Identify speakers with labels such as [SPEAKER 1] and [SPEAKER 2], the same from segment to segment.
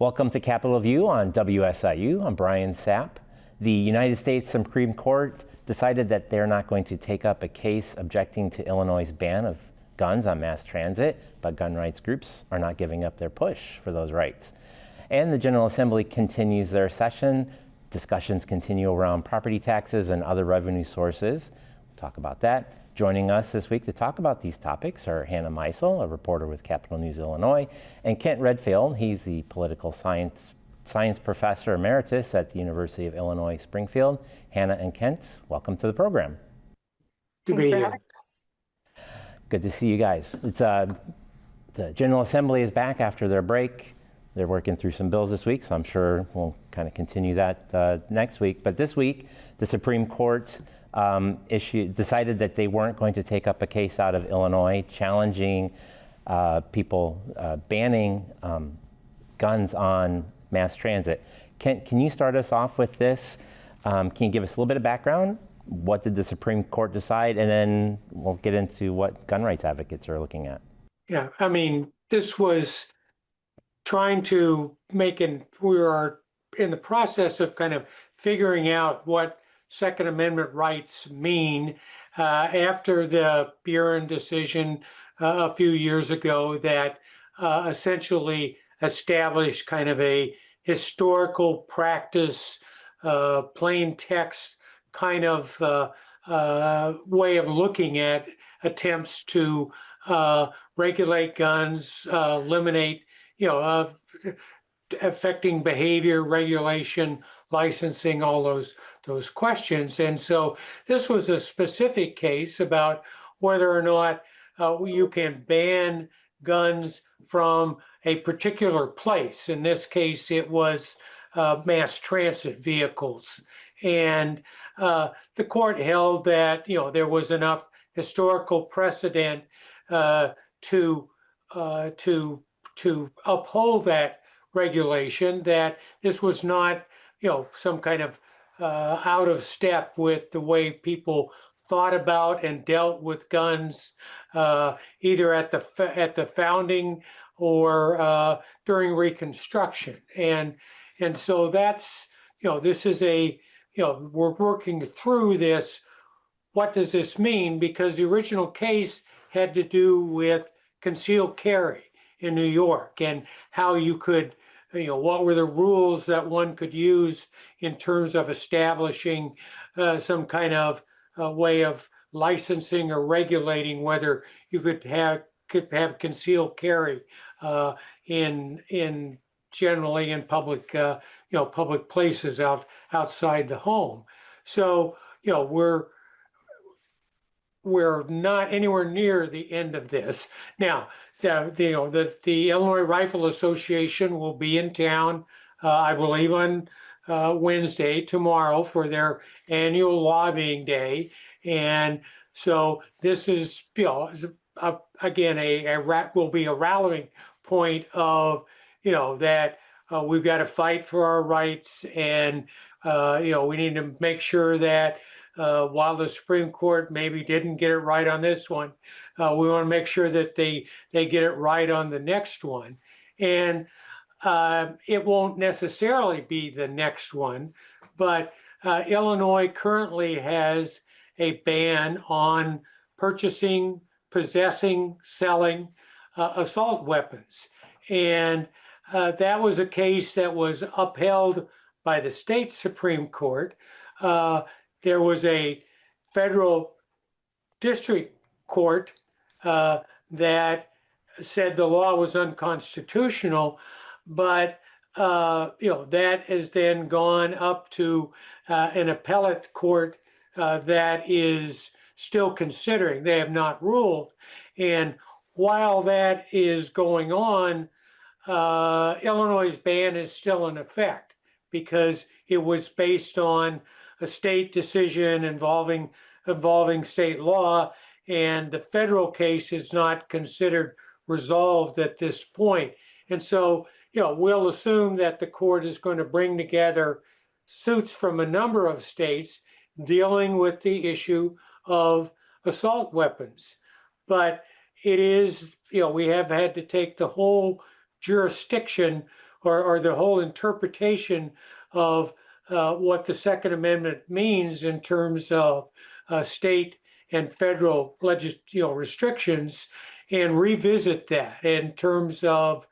[SPEAKER 1] Welcome to Capitol View on WSIU. I'm Brian Sapp. The United States Supreme Court decided that they're not going to take up a case objecting to Illinois' ban of guns on mass transit, but gun rights groups are not giving up their push for those rights. And the General Assembly continues their session. Discussions continue around property taxes and other revenue sources. We'll talk about that. Joining us this week to talk about these topics are Hannah Meisel, a reporter with Capitol News Illinois, and Kent Redfield. He's the political science professor emeritus at the University of Illinois, Springfield. Hannah and Kent, welcome to the program.
[SPEAKER 2] Good to be here.
[SPEAKER 1] Good to see you guys. It's the General Assembly is back after their break. They're working through some bills this week, so I'm sure we'll kind of continue that next week. But this week, the Supreme Court decided that they weren't going to take up a case out of Illinois challenging people banning guns on mass transit. Can you start us off with this? Can you give us a little bit of background? What did the Supreme Court decide? And then we'll get into what gun rights advocates are looking at.
[SPEAKER 2] Yeah, I mean, this was trying to we are in the process of kind of figuring out what Second Amendment rights mean after the Buren decision a few years ago that essentially established kind of a historical practice, plain text kind of way of looking at attempts to regulate guns, eliminate, affecting behavior, regulation, licensing, all those questions. And so this was a specific case about whether or not you can ban guns from a particular place. In this case, it was mass transit vehicles. And the court held that, there was enough historical precedent to uphold that regulation, that this was not, some kind of out of step with the way people thought about and dealt with guns, either at the founding or during Reconstruction. And so that's, this is we're working through this. What does this mean? Because the original case had to do with concealed carry in New York and how you could, what were the rules that one could use in terms of establishing some kind of way of licensing or regulating whether you could have concealed carry in generally in public public places outside the home. So we're not anywhere near the end of this now. The Illinois Rifle Association will be in town, I believe, on Wednesday, tomorrow, for their annual lobbying day. And so this is, again, will be a rallying point of, that we've got to fight for our rights. And, we need to make sure that while the Supreme Court maybe didn't get it right on this one, we want to make sure that they get it right on the next one. And it won't necessarily be the next one, but Illinois currently has a ban on purchasing, possessing, selling assault weapons. And that was a case that was upheld by the state Supreme Court. There was a federal district court that said the law was unconstitutional, but that has then gone up to an appellate court that is still considering. They have not ruled. And while that is going on, Illinois' ban is still in effect because it was based on a state decision involving state law, and the federal case is not considered resolved at this point. And so, we'll assume that the court is going to bring together suits from a number of states dealing with the issue of assault weapons. But it is, we have had to take the whole jurisdiction or the whole interpretation of what the Second Amendment means in terms of state and federal restrictions, and revisit that in terms of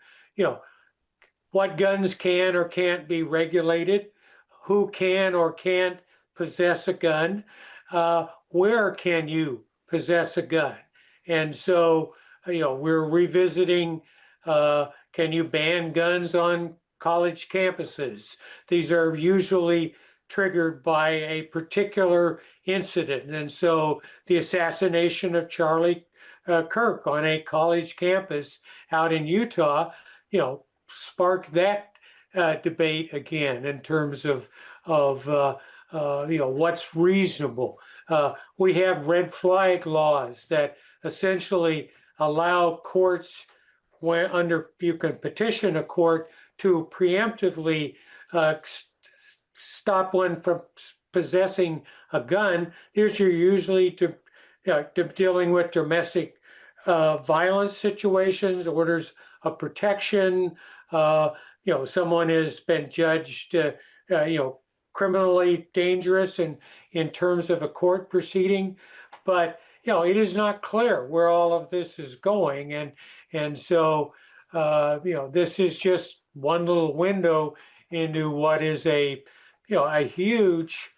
[SPEAKER 2] what guns can or can't be regulated, who can or can't possess a gun, where can you possess a gun. And so, we're revisiting, can you ban guns on college campuses? These are usually triggered by a particular incident. And so the assassination of Charlie Kirk on a college campus out in Utah, sparked that debate again in terms of what's reasonable. We have red flag laws that essentially allow courts, you can petition a court to preemptively stop one from possessing a gun. These are usually to dealing with domestic violence situations, orders of protection. Someone has been judged, criminally dangerous in terms of a court proceeding, but it is not clear where all of this is going, and so this is just one little window into what is a huge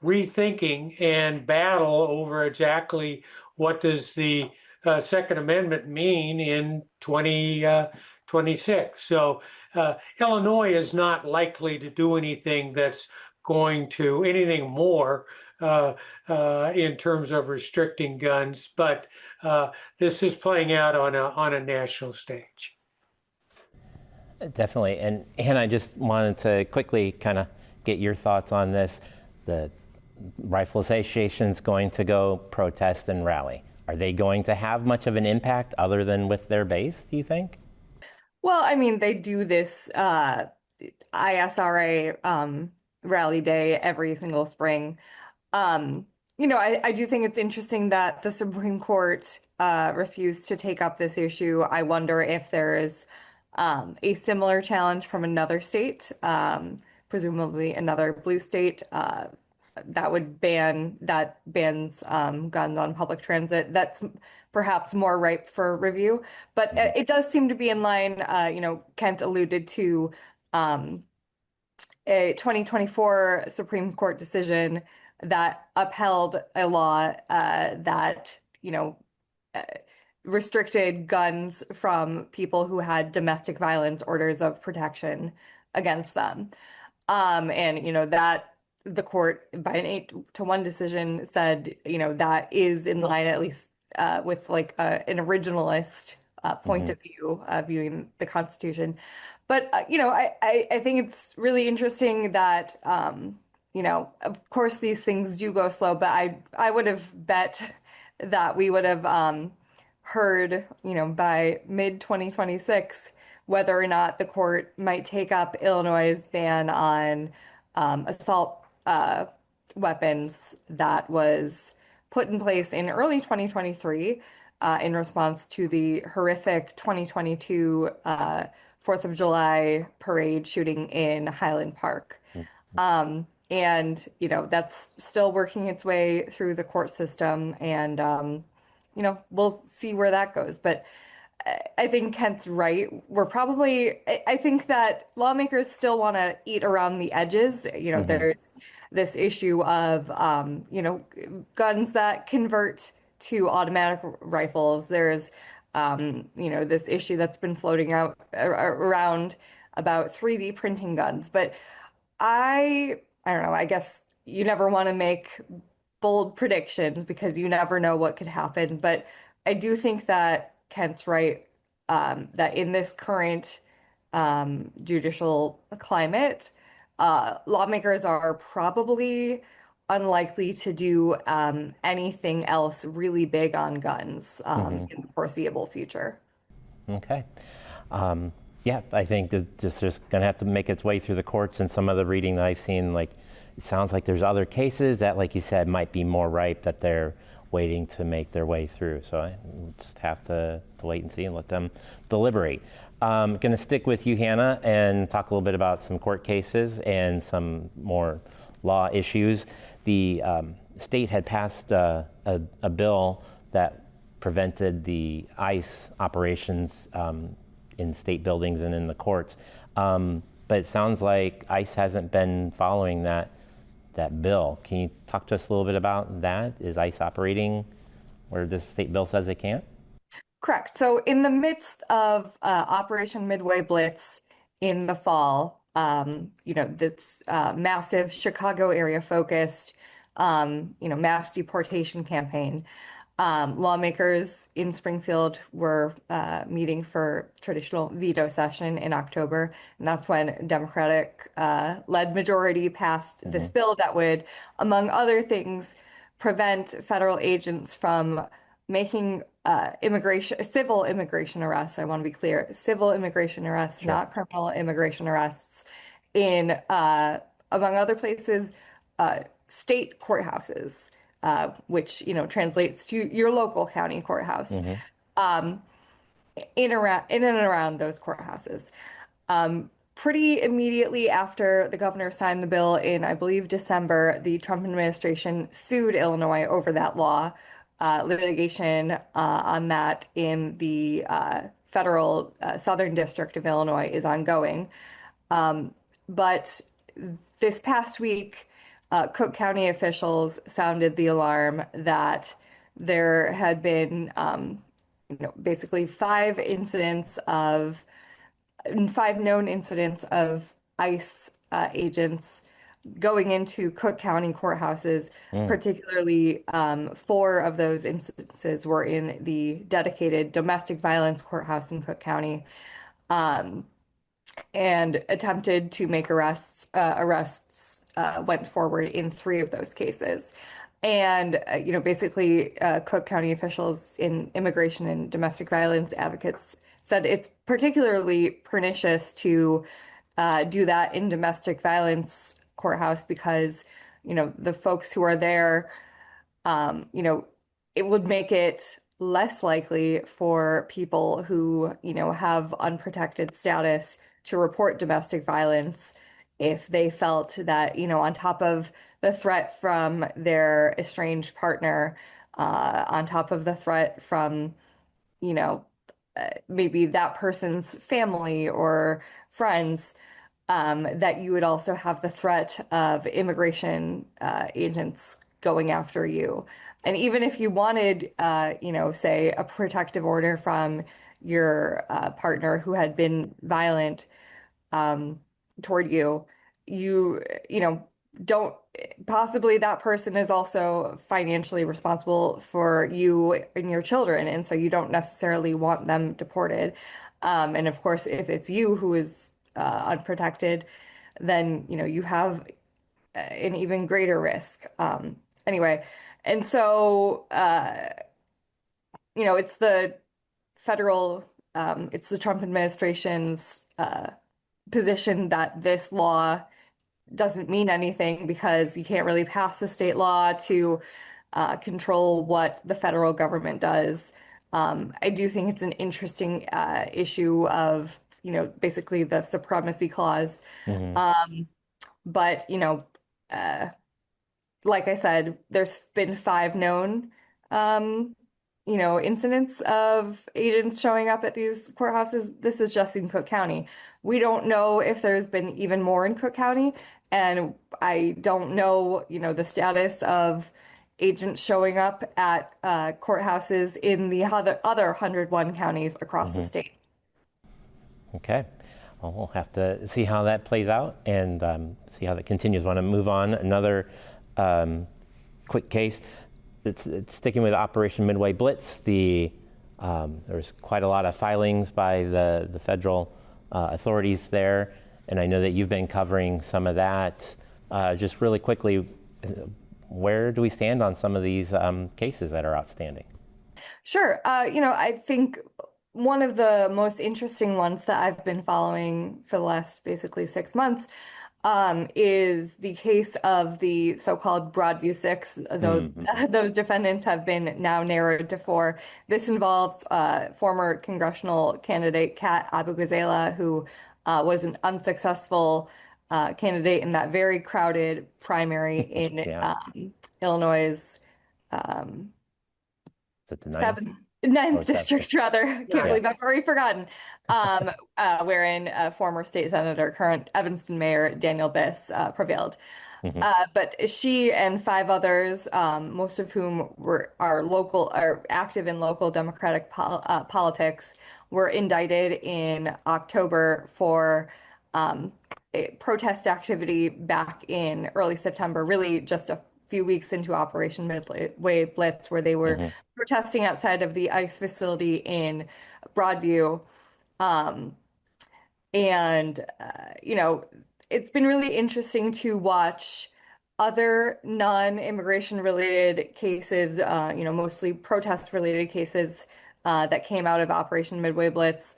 [SPEAKER 2] rethinking and battle over exactly what does the Second Amendment mean in 2026. So Illinois is not likely to do anything that's going to anything more in terms of restricting guns, but this is playing out on a national stage.
[SPEAKER 1] Definitely. And I just wanted to quickly kind of get your thoughts on this. The Rifle Association's going to go protest and rally. Are they going to have much of an impact other than with their base, do you think?
[SPEAKER 3] Well, I mean, they do this ISRA rally day every single spring. I do think it's interesting that the Supreme Court refused to take up this issue. I wonder if there is a similar challenge from another state, presumably another blue state, that bans guns on public transit. That's perhaps more ripe for review, but it does seem to be in line. Kent alluded to a 2024 Supreme Court decision that upheld a law that restricted guns from people who had domestic violence orders of protection against them. That the court, by an 8-1 decision, said, that is in line, at least with like an originalist point of view, viewing the Constitution. But, I think it's really interesting that, of course, these things do go slow, but I would have bet that we would have heard, by mid-2026, whether or not the court might take up Illinois' ban on assault weapons that was put in place in early 2023 in response to the horrific 2022 4th of July parade shooting in Highland Park. That's still working its way through the court system, and we'll see where that goes. But I think Kent's right. I think that lawmakers still want to eat around the edges. There's this issue of, guns that convert to automatic rifles. There's, this issue that's been floating out around about 3D printing guns. But I don't know, I guess you never want to make bold predictions because you never know what could happen. But I do think that Kent's right, that in this current judicial climate, lawmakers are probably unlikely to do anything else really big on guns in the foreseeable future.
[SPEAKER 1] Okay. I think that this is going to have to make its way through the courts, and some of the reading that I've seen, it sounds like there's other cases that, like you said, might be more ripe that they're waiting to make their way through. So I just have to wait and see and let them deliberate. Going to stick with you, Hannah, and talk a little bit about some court cases and some more law issues. The state had passed a bill that prevented the ICE operations in state buildings and in the courts. But it sounds like ICE hasn't been following that bill. Can you talk to us a little bit about that? Is ICE operating where this state bill says they can't?
[SPEAKER 3] Correct. So in the midst of Operation Midway Blitz in the fall, this massive Chicago area focused, mass deportation campaign, lawmakers in Springfield were meeting for traditional veto session in October, and that's when Democratic led majority passed this bill that would, among other things, prevent federal agents from making civil immigration arrests. I want to be clear, civil immigration arrests,
[SPEAKER 1] Sure.
[SPEAKER 3] not criminal immigration arrests in, among other places, state courthouses, which, translates to your local county courthouse, in and around those courthouses. Pretty immediately after the governor signed the bill in, I believe, December, the Trump administration sued Illinois over that law. Litigation on that in the federal Southern District of Illinois is ongoing. But this past week, Cook County officials sounded the alarm that there had been, basically five known incidents of ICE agents going into Cook County courthouses, particularly four of those instances were in the dedicated domestic violence courthouse in Cook County, and attempted to make arrests. Arrests went forward in three of those cases. And, basically, Cook County officials in immigration and domestic violence advocates said it's particularly pernicious to do that in domestic violence courthouse because, the folks who are there, it would make it less likely for people who, have unprotected status to report domestic violence if they felt that, on top of the threat from their estranged partner, on top of the threat from, maybe that person's family or friends, that you would also have the threat of immigration agents going after you. And even if you wanted, say a protective order from your partner who had been violent toward you, don't possibly that person is also financially responsible for you and your children. And so you don't necessarily want them deported. And of course, if it's you who is unprotected, then, you have an even greater risk. Anyway, and so, it's the it's the Trump administration's position that this law doesn't mean anything because you can't really pass a state law to control what the federal government does. I do think it's an interesting issue of, basically the supremacy clause. But, like I said, there's been five known, incidents of agents showing up at these courthouses. This is just in Cook County. We don't know if there's been even more in Cook County. And I don't know, the status of agents showing up at courthouses in the other 101 counties across the state.
[SPEAKER 1] Okay. Well, we'll have to see how that plays out and see how that continues. I want to move on. Another quick case. It's sticking with Operation Midway Blitz. There's quite a lot of filings by the federal authorities there, and I know that you've been covering some of that. Just really quickly, where do we stand on some of these cases that are outstanding?
[SPEAKER 3] Sure. I think one of the most interesting ones that I've been following for the last basically 6 months is the case of the so-called Broadview Six, though those defendants have been now narrowed to four. This involves former congressional candidate Kat Abu-Ghazala, who was an unsuccessful candidate in that very crowded primary in
[SPEAKER 1] Yeah.
[SPEAKER 3] Illinois'
[SPEAKER 1] Is it the ninth?
[SPEAKER 3] Ninth
[SPEAKER 1] Or seventh?
[SPEAKER 3] district, rather. Can't
[SPEAKER 2] Yeah.
[SPEAKER 3] believe I've already forgotten. Wherein former state senator, current Evanston mayor Daniel Biss prevailed. But she and five others, most of whom are active in local Democratic politics, were indicted in October for protest activity back in early September, really just a few weeks into Operation Midway Blitz, where they were protesting outside of the ICE facility in Broadview. It's been really interesting to watch other non-immigration related cases, mostly protest related cases that came out of Operation Midway Blitz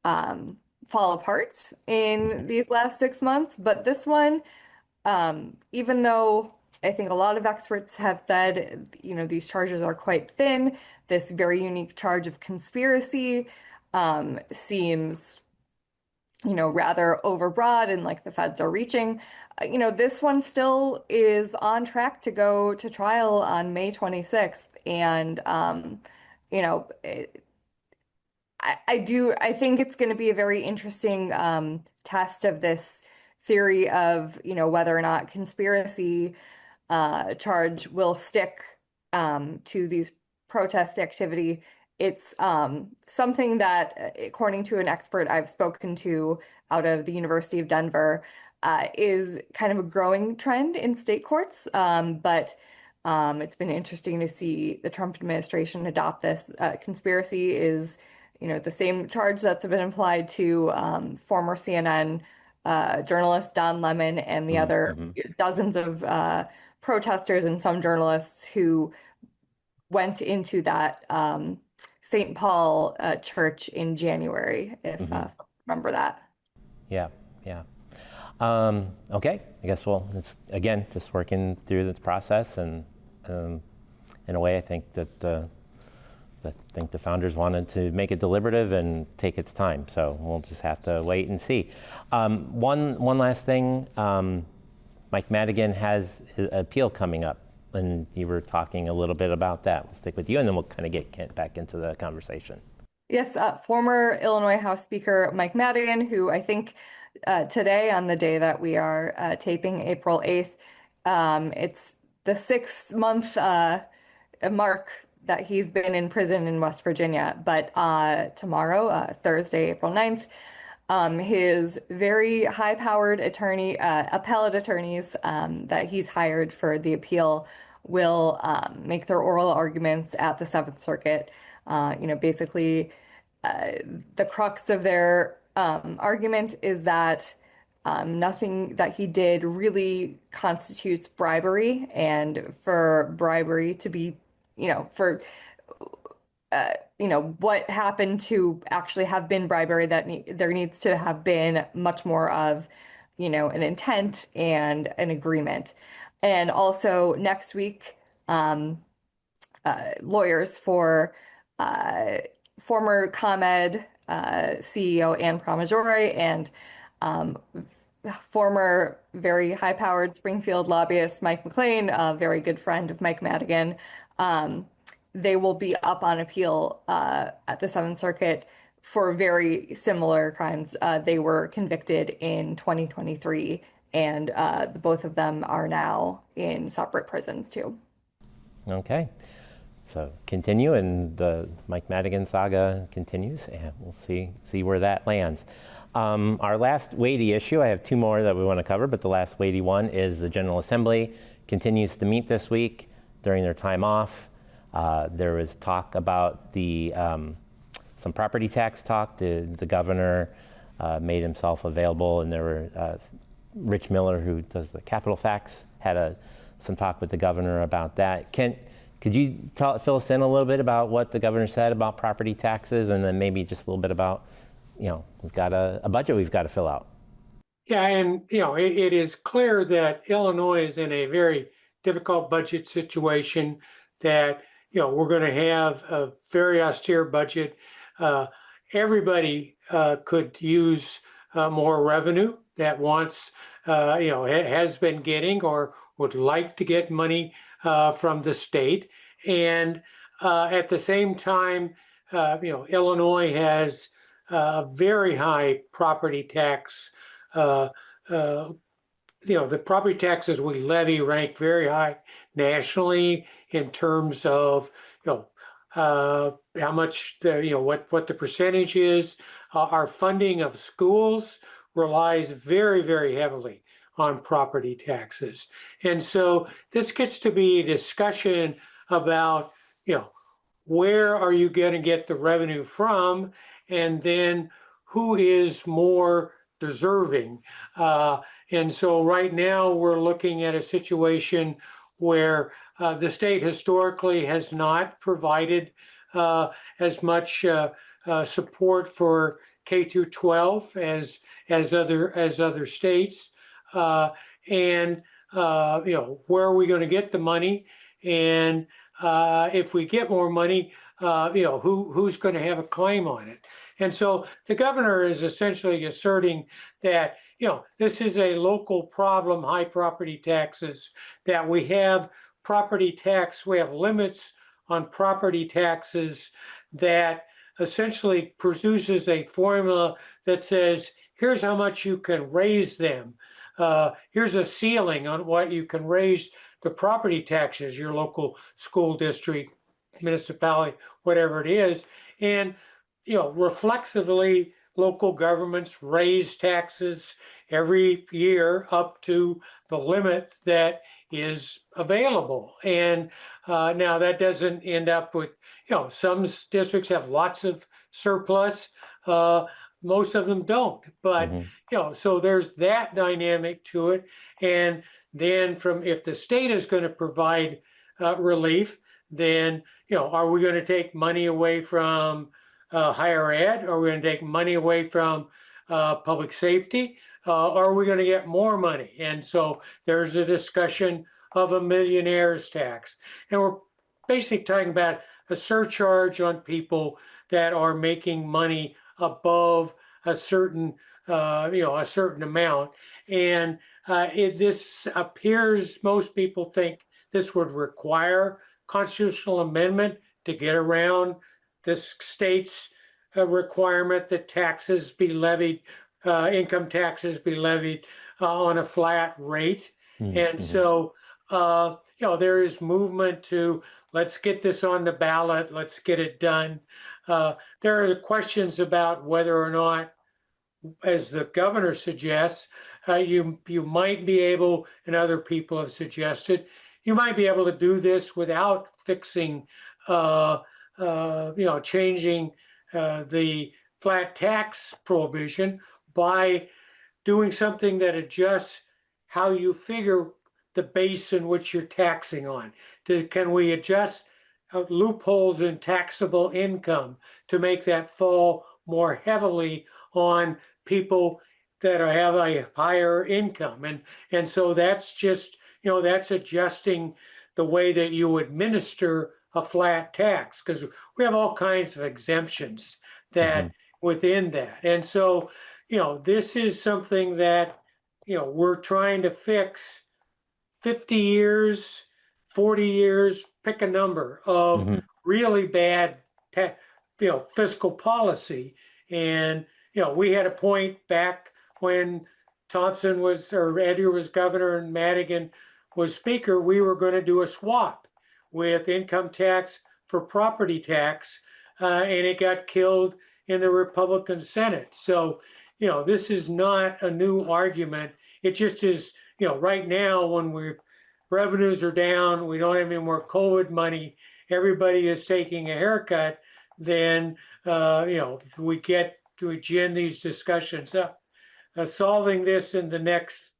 [SPEAKER 3] fall apart in these last 6 months. But this one, even though I think a lot of experts have said, these charges are quite thin, this very unique charge of conspiracy seems, rather overbroad and like the feds are reaching. This one still is on track to go to trial on May 26th. And, I think it's going to be a very interesting test of this theory of, whether or not conspiracy charge will stick to these protest activity. It's something that, according to an expert I've spoken to out of the University of Denver, is kind of a growing trend in state courts. But it's been interesting to see the Trump administration adopt this. Conspiracy is, the same charge that's been applied to former CNN journalist Don Lemon and the other dozens of protesters and some journalists who went into that St. Paul church in January, if remember that.
[SPEAKER 1] Yeah. Okay, I guess it's again just working through this process, and in a way, I think that the founders wanted to make it deliberative and take its time. So we'll just have to wait and see. One last thing, Mike Madigan has his appeal coming up, and you were talking a little bit about that. We'll stick with you, and then we'll kind of get Kent back into the conversation.
[SPEAKER 3] Yes, former Illinois House Speaker Mike Madigan, who I think today, on the day that we are taping, April 8th, it's the 6-month mark that he's been in prison in West Virginia. But tomorrow, Thursday, April 9th, his very high-powered appellate attorneys that he's hired for the appeal will make their oral arguments at the Seventh Circuit. Basically, the crux of their argument is that nothing that he did really constitutes bribery, and for bribery to be, what happened to actually have been bribery, that there needs to have been much more of, an intent and an agreement. And also next week, lawyers for former ComEd CEO Ann Pramaggiore and former very high-powered Springfield lobbyist Mike McLean, a very good friend of Mike Madigan, they will be up on appeal at the Seventh Circuit for very similar crimes. They were convicted in 2023, and both of them are now in separate prisons too.
[SPEAKER 1] Okay. So continue, and the Mike Madigan saga continues, and we'll see where that lands. Our last weighty issue, I have two more that we want to cover, but the last weighty one is the General Assembly continues to meet this week during their time off. There was talk about some property tax talk. The governor made himself available, and there were Rich Miller, who does the Capitol Facts, had some talk with the governor about that. Kent, could you fill us in a little bit about what the governor said about property taxes, and then maybe just a little bit about, we've got a budget we've got to fill out?
[SPEAKER 2] Yeah, and it is clear that Illinois is in a very difficult budget situation, that we're going to have a very austere budget. Uh, Everybody could use more revenue, that wants, has been getting or would like to get money from the state. And at the same time, Illinois has a very high property tax. uh, uh, the property taxes we levy rank very high nationally in terms of, how much what the percentage is. Our funding of schools relies very, very heavily on property taxes. And so this gets to be a discussion about, where are you going to get the revenue from, and then who is more deserving. And so right now we're looking at a situation where the state historically has not provided as much support for K through 12 as other states. And where are we going to get the money? And if we get more money, who's going to have a claim on it? And so the governor is essentially asserting that, this is a local problem, high property taxes, that we have we have limits on property taxes that essentially produces a formula that says, here's how much you can raise them. Here's a ceiling on what you can raise the property taxes, your local school district, municipality, whatever it is. And, reflexively, local governments raise taxes every year up to the limit that is available. And now that doesn't end up with, some districts have lots of surplus. Most of them don't. But, so there's that dynamic to it. And then if the state is going to provide relief, then, are we going to take money away from higher ed? Are we going to take money away from public safety? Are we going to get more money? And so there's a discussion of a millionaire's tax. And we're basically talking about a surcharge on people that are making money above a certain amount. And this appears, most people think this would require constitutional amendment to get around this state's requirement that taxes be levied, income taxes be levied on a flat rate. And so, there is movement to, let's get this on the ballot, let's get it done. There are questions about whether or not, as the governor suggests, you might be able, and other people have suggested, you might be able to do this without fixing, changing the flat tax prohibition, by doing something that adjusts how you figure the base in which you're taxing on. Can we adjust loopholes in taxable income to make that fall more heavily on people that have a higher income? And so that's just, that's adjusting the way that you administer a flat tax, because we have all kinds of exemptions that within that. And so, this is something that, we're trying to fix. 50 years, 40 years, pick a number of really bad fiscal policy. And, we had a point back when Thompson was, or Edgar was governor and Madigan was speaker, we were going to do a swap with income tax for property tax, and it got killed in the Republican Senate. So, this is not a new argument. It just is, right now when revenues are down, we don't have any more COVID money, everybody is taking a haircut, then, we get to gin these discussions up. Solving this in the next,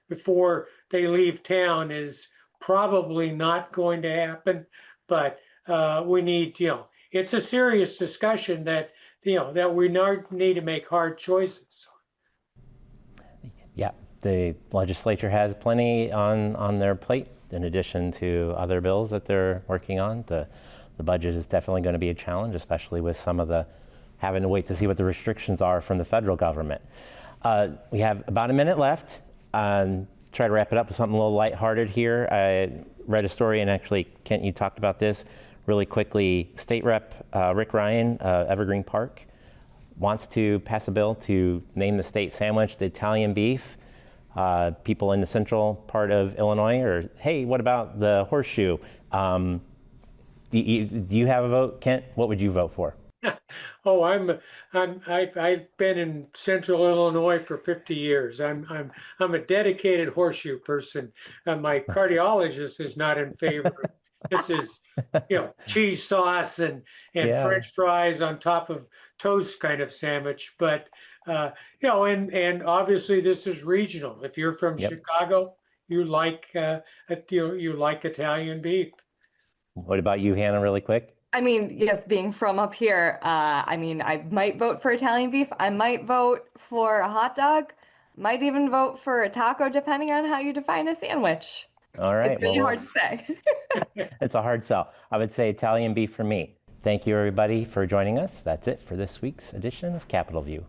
[SPEAKER 2] before they leave town is probably not going to happen, but we need, it's a serious discussion that, that we need to make hard choices.
[SPEAKER 1] Yeah, the legislature has plenty on their plate in addition to other bills that they're working on. The budget is definitely going to be a challenge, especially with some of the having to wait to see what the restrictions are from the federal government. We have about a minute left. Try to wrap it up with something a little lighthearted here. I read a story, and actually, Kent, you talked about this really quickly. State Rep Rick Ryan, Evergreen Park, wants to pass a bill to name the state sandwich the Italian beef. People in the central part of Illinois are, hey, what about the horseshoe? Do you have a vote, Kent? What would you vote for?
[SPEAKER 2] Oh, I've been in central Illinois for 50 years. I'm a dedicated horseshoe person. My cardiologist is not in favor. This is, cheese sauce and
[SPEAKER 1] Yeah.
[SPEAKER 2] French fries on top of toast kind of sandwich. But and obviously this is regional. If you're from
[SPEAKER 1] Yep.
[SPEAKER 2] Chicago, you like you like Italian beef.
[SPEAKER 1] What about you, Hannah, really quick?
[SPEAKER 3] I mean, yes, being from up here, I mean, I might vote for Italian beef. I might vote for a hot dog. Might even vote for a taco, depending on how you define a sandwich.
[SPEAKER 1] All right.
[SPEAKER 3] It's really hard to say.
[SPEAKER 1] It's a hard sell. I would say Italian beef for me. Thank you, everybody, for joining us. That's it for this week's edition of Capitol View.